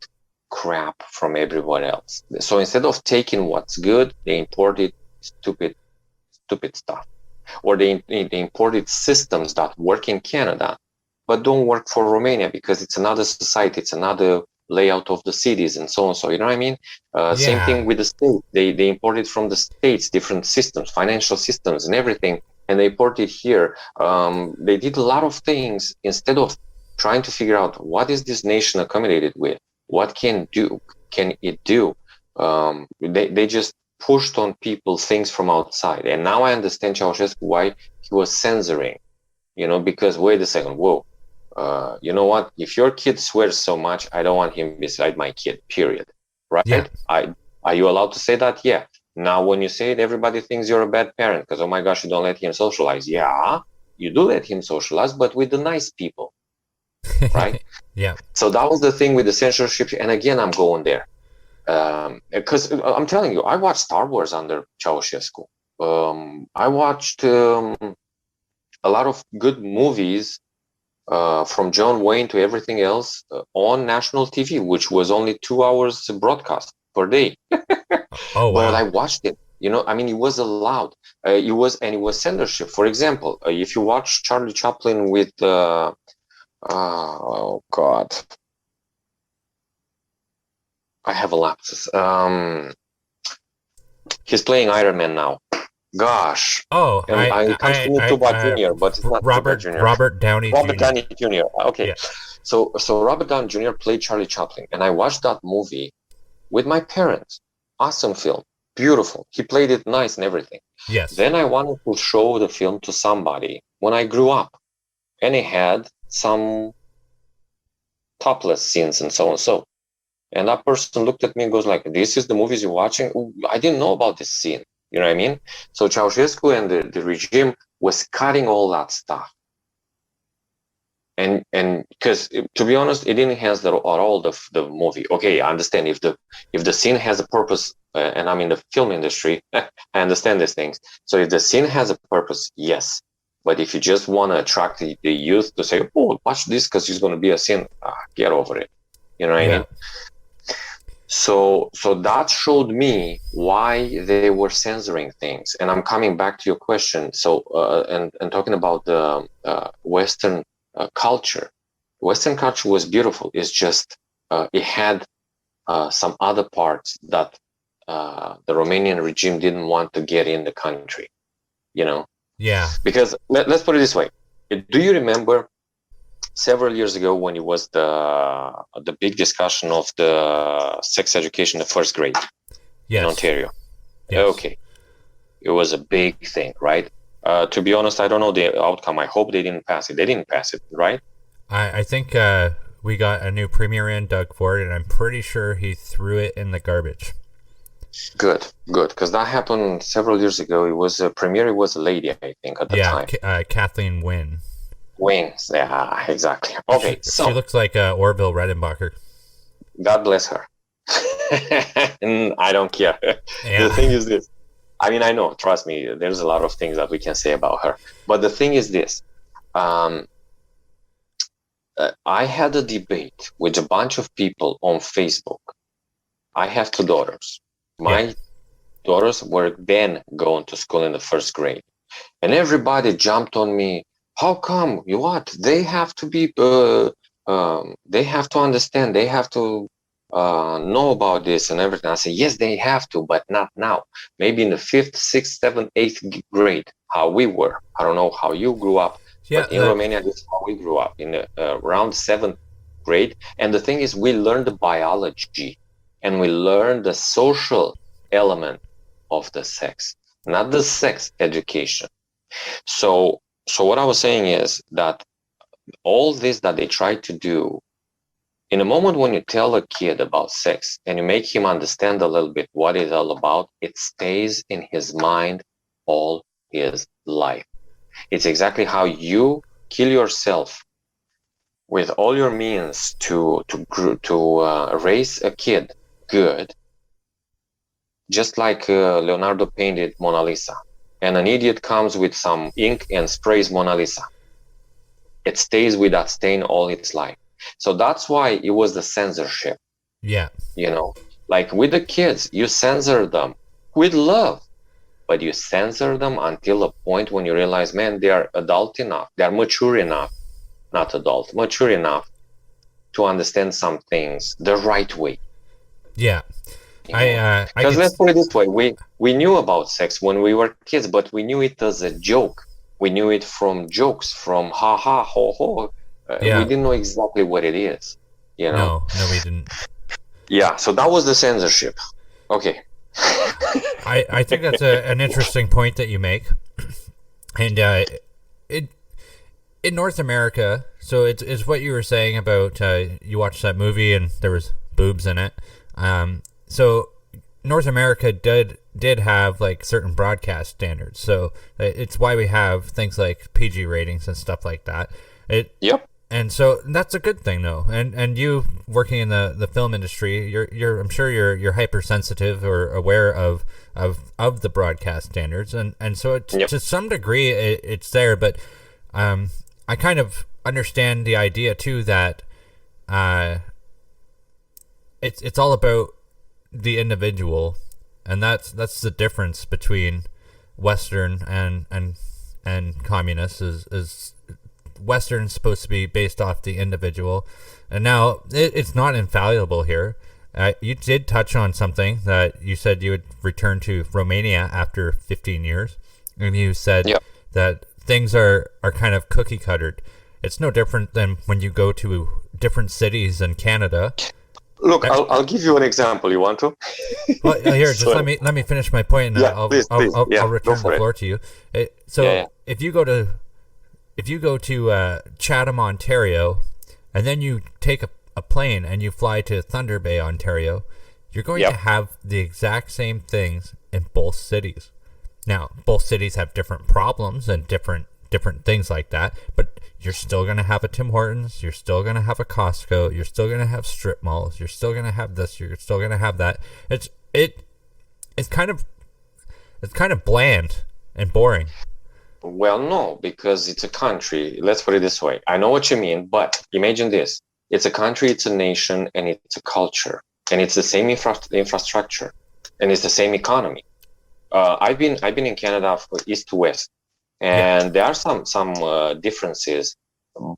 crap from everywhere else. So instead of taking what's good, they imported stupid stuff, or they imported systems that work in Canada but don't work for Romania because it's another society, it's another layout of the cities, and so on. So you know what I mean? Same Yeah. thing with the state. They imported from the states different systems, financial systems, and everything, and they imported here. They did a lot of things instead of trying to figure out what is this nation accommodated with, what can it do. They just pushed on people things from outside, and now I understand Ceausescu why he was censoring. Because wait a second, whoa. You know what? If your kid swears so much, I don't want him beside my kid, period. Yeah. Right? Are you allowed to say that? Yeah. Now, when you say it, everybody thinks you're a bad parent because, oh my gosh, you don't let him socialize. Yeah, you do let him socialize, but with the nice people, right? Yeah. So that was the thing with the censorship. And again, I'm going there. Because I'm telling you, I watched Star Wars under Ceausescu. I watched a lot of good movies from John Wayne to everything else on national TV, which was only 2 hours broadcast per day. Oh, But wow. I watched it. I mean, it was allowed. It was censorship. For example, if you watch Charlie Chaplin with, oh God, I have a lapsus. He's playing Iron Man now. Gosh. Oh, And it comes to me Tuba Jr., but it's not Tuba Jr. Robert Downey Robert Jr. Downey Jr. Okay. Yeah. So Robert Downey Jr. played Charlie Chaplin, and I watched that movie with my parents. Awesome film. Beautiful. He played it nice and everything. Yes. Then I wanted to show the film to somebody when I grew up, and it had some topless scenes and so and so. And that person looked at me and goes like, "This is the movies you're watching?" Ooh, I didn't know about this scene. You know what I mean? So Ceausescu and the regime was cutting all that stuff. And because to be honest, it didn't enhance at all the movie. Okay, I understand if the scene has a purpose, and I'm in the film industry, I understand these things. So if the scene has a purpose, yes. But if you just want to attract the youth to say, "Oh, watch this because it's going to be a scene," get over it. You know what I mean? So that showed me why they were censoring things. And I'm coming back to your question. So and talking about the Western culture. Western culture was beautiful. It's just it had some other parts that the Romanian regime didn't want to get in the country. Yeah. Because let's put it this way. Do you remember several years ago when it was the big discussion of the sex education in the first grade in Ontario? Yes. Okay. It was a big thing, right? To be honest, I don't know the outcome. I hope they didn't pass it. They didn't pass it, right? I think we got a new premier in, Doug Ford, and I'm pretty sure he threw it in the garbage. Good, because that happened several years ago. It was a premier. It was a lady, I think, at the time. Kathleen Wynne. Wings, yeah, exactly. Okay, she looks like Orville Redenbacher. God bless her. And I don't care. Yeah. The thing is this. I mean, I know, trust me, there's a lot of things that we can say about her. But the thing is this. I had a debate with a bunch of people on Facebook. I have 2 daughters. My daughters were then going to school in the first grade. And everybody jumped on me. How come? What? They have to be, they have to understand, they have to know about this and everything. I say, yes, they have to, but not now. Maybe in the 5th, 6th, 7th, 8th grade, how we were. I don't know how you grew up, but in Romania, this is how we grew up, in around 7th grade. And the thing is, we learned the biology and we learned the social element of the sex, not the sex education. So what I was saying is that all this that they try to do, in a moment when you tell a kid about sex and you make him understand a little bit what it's all about, it stays in his mind all his life. It's exactly how you kill yourself with all your means to raise a kid good, just like Leonardo painted Mona Lisa. And an idiot comes with some ink and sprays Mona Lisa. It stays with that stain all its life. So that's why it was the censorship. Yeah. Like with the kids, you censor them with love, but you censor them until a point when you realize, man, they are adult enough, they are mature enough, not adult, mature enough to understand some things the right way. Yeah. Because let's put it this way, we knew about sex when we were kids, but we knew it as a joke. We knew it from jokes, from ha ha ho ho. We didn't know exactly what it is. No, we didn't. Yeah, so that was the censorship. Okay. I think that's an interesting point that you make. And in North America, so it's what you were saying about you watched that movie and there was boobs in it. So North America did have like certain broadcast standards, so it's why we have things like PG ratings and stuff like that. Yep. And so that's a good thing, though. And you working in the film industry, I'm sure you're hypersensitive or aware of the broadcast standards, and so Yep. to some degree it's there. But I kind of understand the idea too that it's all about the individual, and that's the difference between Western and communist is Western's supposed to be based off the individual, and now it's not infallible here. You did touch on something that you said you would return to Romania after 15 years, and you said Yep. that things are kind of cookie cuttered. It's no different than when you go to different cities in Canada. Look, I'll give you an example. You want to? Well, here, just let me finish my point, and Yeah, I'll please. Yeah, I'll go return for the it. floor to you. If you go to Chatham, Ontario, and then you take a plane and you fly to Thunder Bay, Ontario, you're going Yep. to have the exact same things in both cities. Now, both cities have different problems and different things like that, but you're still going to have a Tim Hortons, you're still going to have a Costco, you're still going to have strip malls, you're still going to have this, you're still going to have that. It's kind of bland and boring. Well, no, because it's a country. Let's put it this way. I know what you mean, but imagine this. It's a country, it's a nation, and it's a culture. And it's the same infrastructure, and it's the same economy. I've been in Canada from east to west, and there are some differences,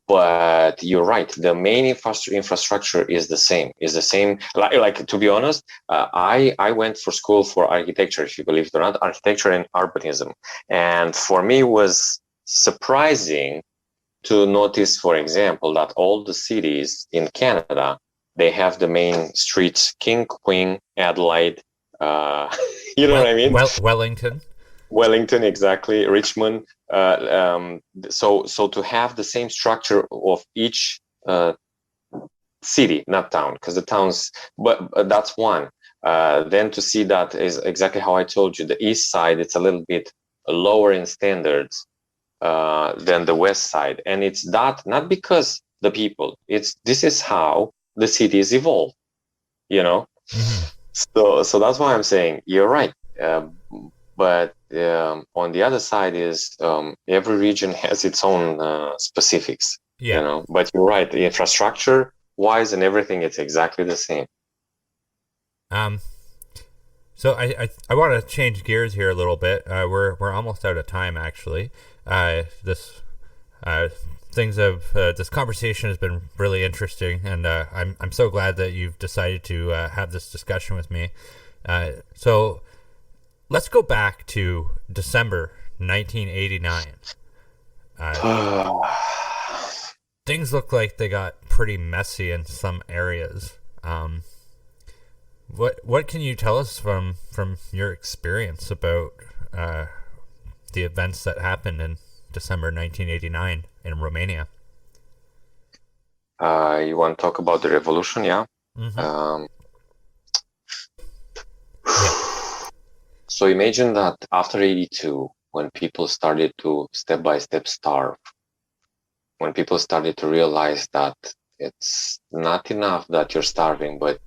but you're right. The main infrastructure is the same. Like to be honest, I went for school for architecture, if you believe it or not, architecture and urbanism, and for me it was surprising to notice, for example, that all the cities in Canada, they have the main streets: King, Queen, Adelaide. You know what I mean? Wellington, exactly. Richmond. So to have the same structure of each city, not town, because the towns, but that's one. Then to see that is exactly how I told you. The east side, it's a little bit lower in standards than the west side, and it's that not because the people. This is how the cities evolve. You know. Mm-hmm. So that's why I'm saying you're right. But on the other side is every region has its own specifics. Yeah. You know. But you're right. The infrastructure wise and everything, it's exactly the same. So I want to change gears here a little bit. We're almost out of time, actually. This conversation has been really interesting, and I'm so glad that you've decided to have this discussion with me. So let's go back to December 1989. Things look like they got pretty messy in some areas. What can you tell us from your experience about the events that happened in December 1989 in Romania? You want to talk about the revolution? Yeah. Mm-hmm. So imagine that after 82, when people started to step by step starve, when people started to realize that it's not enough that you're starving, but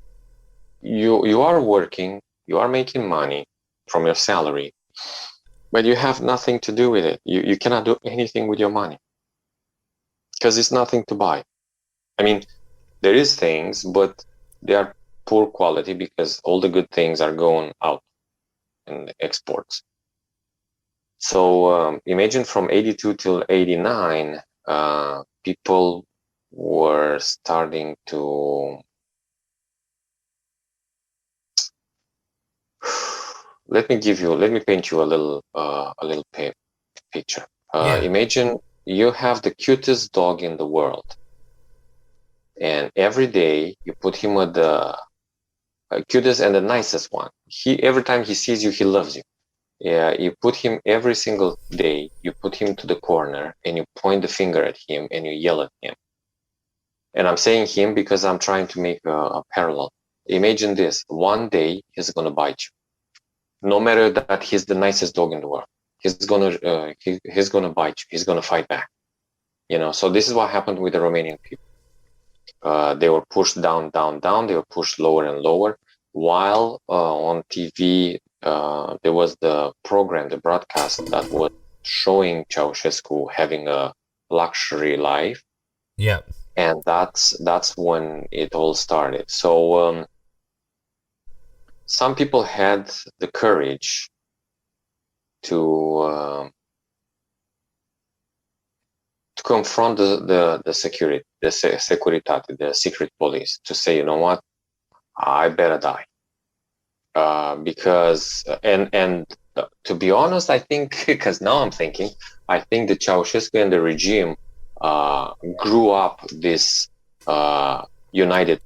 you are working, you are making money from your salary, but you have nothing to do with it. You cannot do anything with your money because it's nothing to buy. I mean, there is things, but they are poor quality because all the good things are going out in exports. So imagine from 82 till 89, people were starting to let me paint you a little picture. Imagine you have the cutest dog in the world, and every day you put him with the cutest and the nicest one. Every time he sees you, he loves you. Yeah, you put him every single day. You put him to the corner and you point the finger at him and you yell at him. And I'm saying him because I'm trying to make a parallel. imagine this: one day he's gonna bite you, no matter that he's the nicest dog in the world. He's gonna bite you. He's gonna fight back. So this is what happened with the Romanian people. They were pushed down, down, down. They were pushed lower and lower. While on TV, there was the program, the broadcast that was showing Ceausescu having a luxury life. Yeah. And that's when it all started. So some people had the courage to confront the security, the Securitate, the secret police, to say, you know what, I better die. Because to be honest, I think, because now I'm thinking, I think the Ceausescu and the regime grew up this united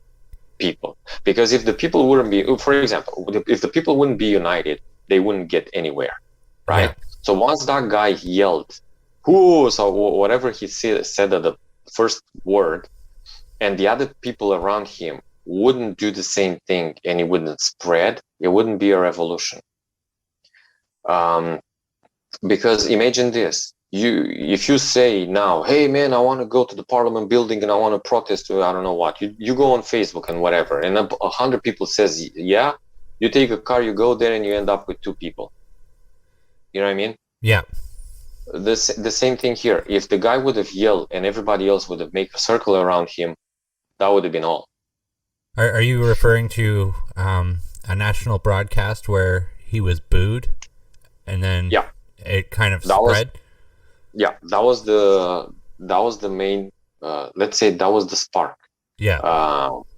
people. Because if the people wouldn't be, for example, if the people wouldn't be united, they wouldn't get anywhere, right? Yeah. So once that guy yelled, "Who?" So whatever he said at the first word, and the other people around him wouldn't do the same thing, and it wouldn't spread, it wouldn't be a revolution. Because imagine this: if you say now, "Hey man, I want to go to the parliament building and I want to protest," I don't know what, you go on Facebook and whatever, and 100 people says, yeah, you take a car, you go there, and you end up with 2 people. You know what I mean? Yeah. The same thing here. If the guy would have yelled and everybody else would have made a circle around him, that would have been all. Are you referring to a national broadcast where he was booed, and then it kind of spread? That was the main. Let's say that was the spark. Yeah.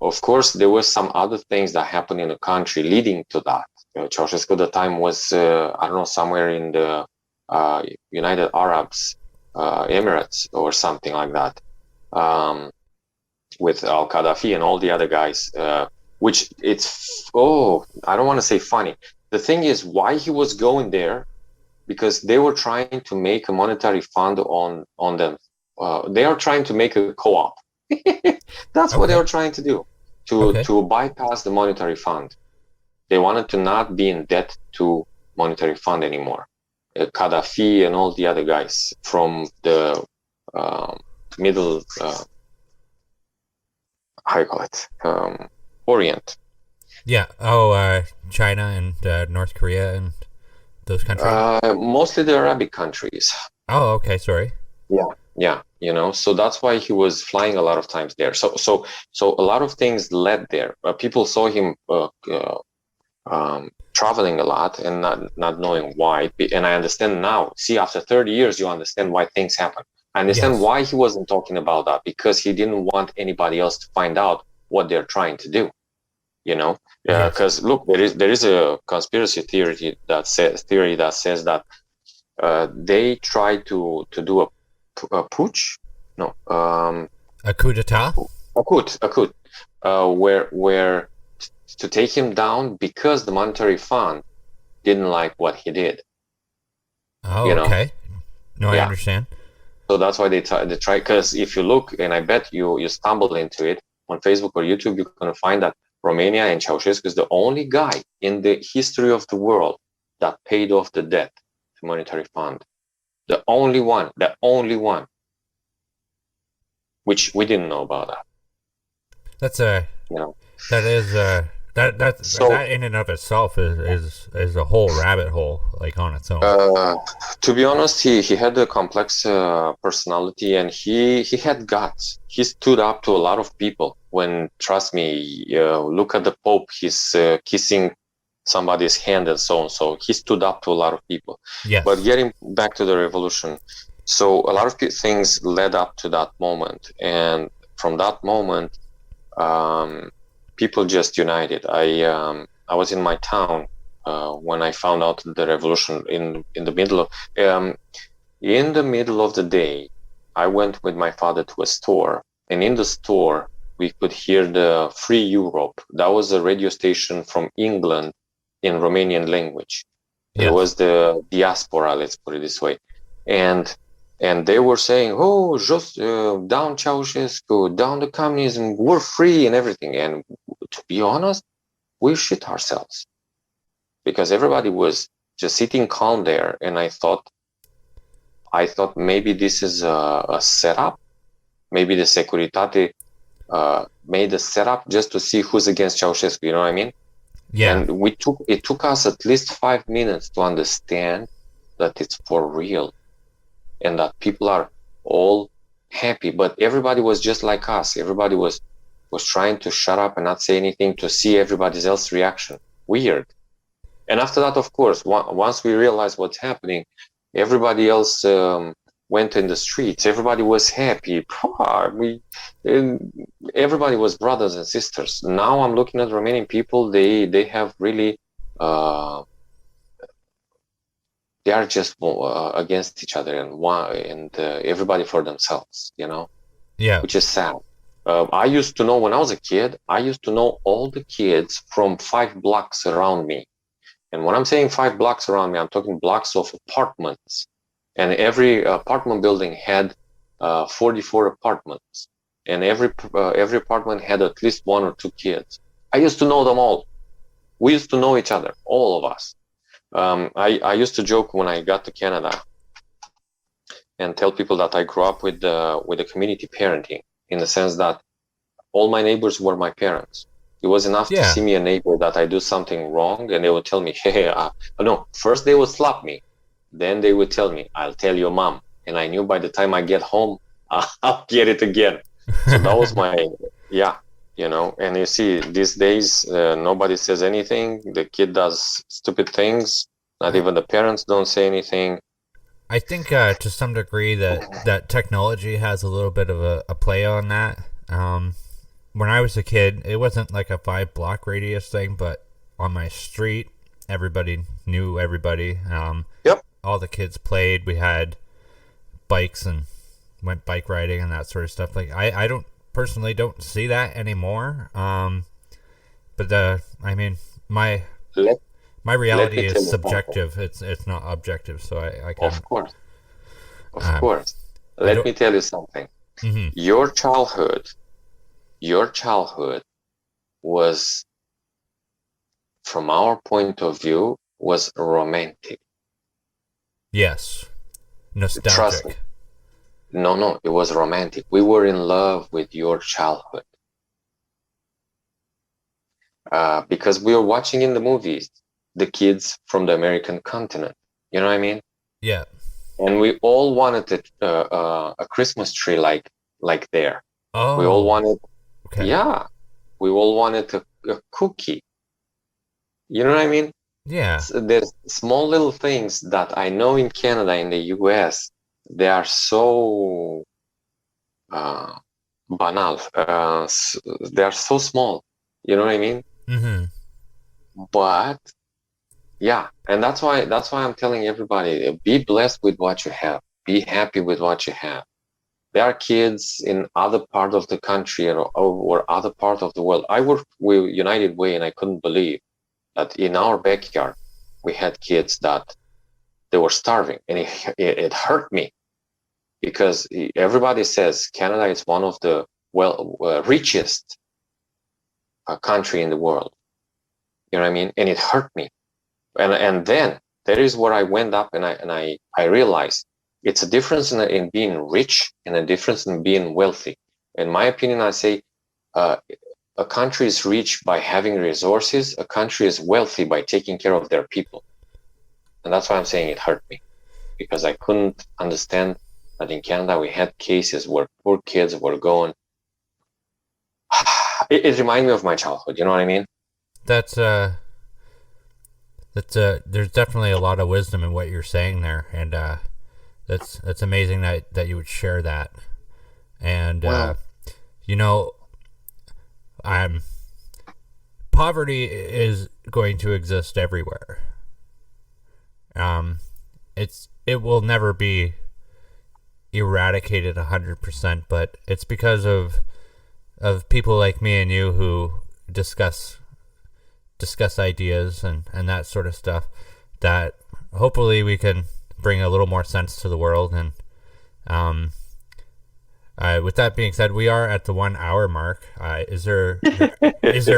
Of course, there were some other things that happened in the country leading to that. Ceausescu at the time was I don't know, somewhere in the United Arab Emirates or something like that, with Al-Qaddafi and all the other guys, which I don't want to say funny. The thing is, why he was going there, because they were trying to make a monetary fund on them. They are trying to make a co-op. That's what they were trying to do, to bypass the monetary fund. They wanted to not be in debt to monetary fund anymore. Gaddafi and all the other guys from the middle, how you call it, Orient. Yeah. Oh, China and North Korea and those countries. Mostly the Arabic countries. Oh, okay. Sorry. Yeah. So that's why he was flying a lot of times there. So a lot of things led there. People saw him traveling a lot and not knowing why. And I understand now. See, after 30 years, you understand why things happen. I understand why he wasn't talking about that, because he didn't want anybody else to find out what they're trying to do. Because look, there is a conspiracy theory that says that they tried to do a putsch. No, a coup d'état. A coup, where to take him down, because the monetary fund didn't like what he did. Oh, okay. No, I understand. So that's why they try. Because if you look, and I bet you stumble into it on Facebook or YouTube, you're going to find that Romania and Ceausescu is the only guy in the history of the world that paid off the debt to monetary fund. The only one. Which we didn't know about that. That's that in and of itself is a whole rabbit hole, like, on its own. To be honest, he had a complex personality, and he had guts. He stood up to a lot of people. When, trust me, look at the Pope, he's kissing somebody's hand and so on. So he stood up to a lot of people. Yes. But getting back to the revolution, so a lot of things led up to that moment, and from that moment, people just united. I was in my town when I found out the revolution. In the middle of the day, I went with my father to a store, and in the store we could hear the Free Europe. That was a radio station from England in Romanian language. Yeah. It was the diaspora, let's put it this way, and they were saying, "Oh, just down Ceausescu, down the communism, we're free," and everything. And to be honest, we shit ourselves, because everybody was just sitting calm there, and I thought maybe this is a setup. Maybe the Securitate made a setup just to see who's against Ceausescu. You know what I mean? Yeah. And it took us at least 5 minutes to understand that it's for real, and that people are all happy. But everybody was just like us. Everybody was trying to shut up and not say anything to see everybody else's reaction. Weird. And after that, of course, once we realized what's happening, everybody else went in the streets. Everybody was happy. Everybody was brothers and sisters. Now I'm looking at Romanian people. They have really they are just against each other, and everybody for themselves. You know, which is sad. I used to know when I was a kid. I used to know all the kids from 5 blocks around me. And when I'm saying 5 blocks around me, I'm talking blocks of apartments. And every apartment building had 44 apartments. And every apartment had at least 1 or 2 kids. I used to know them all. We used to know each other, all of us. I used to joke when I got to Canada and tell people that I grew up with the community parenting, in the sense that all my neighbors were my parents. It was enough to see me a neighbor that I do something wrong, and they would tell me, hey, no, first they would slap me. Then they would tell me, I'll tell your mom. And I knew by the time I get home, I'll get it again. So that was my, you know. And you see, these days, nobody says anything. The kid does stupid things. Not even the parents don't say anything. I think to some degree that technology has a little bit of a play on that. When I was a kid, it wasn't like a 5 block radius thing, but on my street, everybody knew everybody. Yep. All the kids played. We had bikes and went bike riding and that sort of stuff. Like I don't personally don't see that anymore. But I mean, my reality is subjective. It's not objective. So I can. Of course. Let me tell you something. Mm-hmm. Your childhood was, from our point of view, was romantic. Yes. Nostalgic. Trust me. No, it was romantic. We were in love with your childhood. Because we were watching in the movies the kids from the American continent. You know what I mean? Yeah. And we all wanted a Christmas tree like there. Oh. We all wanted. Okay. Yeah, we all wanted a cookie. You know what I mean? Yeah. So there's small little things that I know in Canada, in the US, they are so banal. They are so small. You know what I mean? Mm-hmm. But yeah, and that's why I'm telling everybody: be blessed with what you have. Be happy with what you have. There are kids in other part of the country or other part of the world. I worked with United Way, and I couldn't believe that in our backyard we had kids that they were starving, and it hurt me, because everybody says Canada is one of the richest country in the world. You know what I mean? And it hurt me, and then that is where I went up, and I realized. It's a difference in being rich and a difference in being wealthy. In my opinion, I say a country is rich by having resources. A country is wealthy by taking care of their people. And that's why I'm saying it hurt me, because I couldn't understand that in Canada we had cases where poor kids were going. It reminded me of my childhood. You know what I mean? There's definitely a lot of wisdom in what you're saying there, and That's amazing that you would share that. And you know, poverty is going to exist everywhere. It will never be eradicated 100%, but it's because of people like me and you who discuss ideas and that sort of stuff, that hopefully we can bring a little more sense to the world. And with that being said, we are at the 1 hour mark. Is there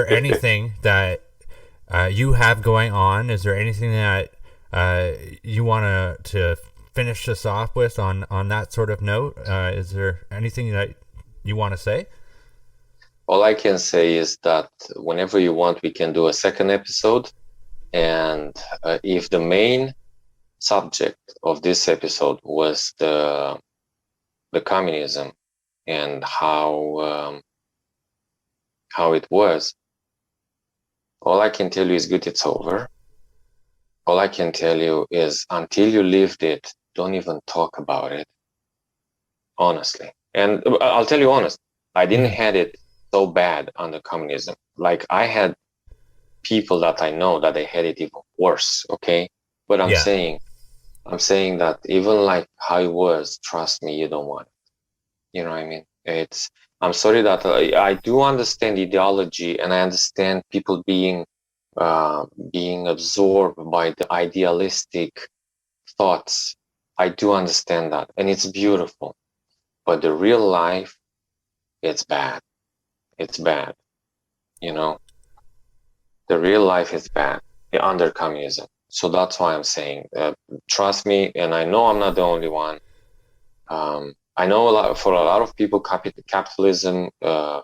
anything that you have going on. Is there anything that you want to finish this off with on that sort of note? Is there anything that you want to say? All I can say is that whenever you want, we can do a second episode. And if the main subject of this episode was the communism and how it was, all I can tell you is good, it's over. All I can tell you is until you lived it, don't even talk about it. Honestly. And I'll tell you honest, I didn't had it so bad under communism. Like I had people that I know that they had it even worse. Okay. But I'm saying that even like how it was, trust me, you don't want it. You know what I mean? I'm sorry that I do understand ideology, and I understand people being absorbed by the idealistic thoughts. I do understand that, and it's beautiful. But the real life, it's bad. It's bad. You know, the real life is bad under communism. So that's why I'm saying, trust me, and I know I'm not the only one. I know for a lot of people, capitalism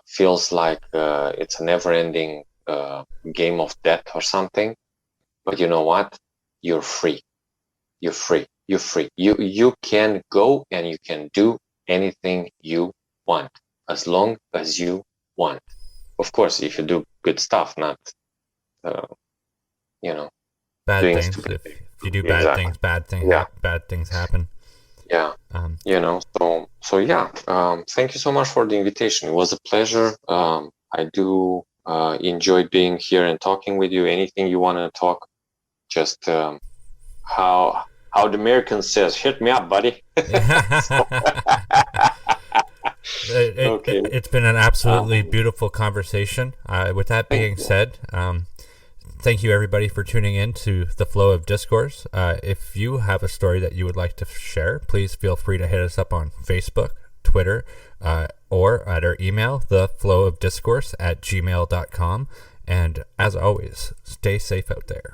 feels like it's a never-ending game of death or something. But you know what? You're free. You're free. You're free. You can go and you can do anything you want as long as you want. Of course, if you do good stuff, not bad doing things. stupid If you do bad things, bad things happen. Yeah. So yeah. Thank you so much for the invitation. It was a pleasure. I do enjoy being here and talking with you. Anything you want to talk, just how the American says, hit me up, buddy. It's been an absolutely beautiful conversation. With that being said, thank you everybody for tuning in to The Flow of Discourse. If you have a story that you would like to share, please feel free to hit us up on Facebook, Twitter, or at our email, theflowofdiscourse@gmail.com. And as always, stay safe out there.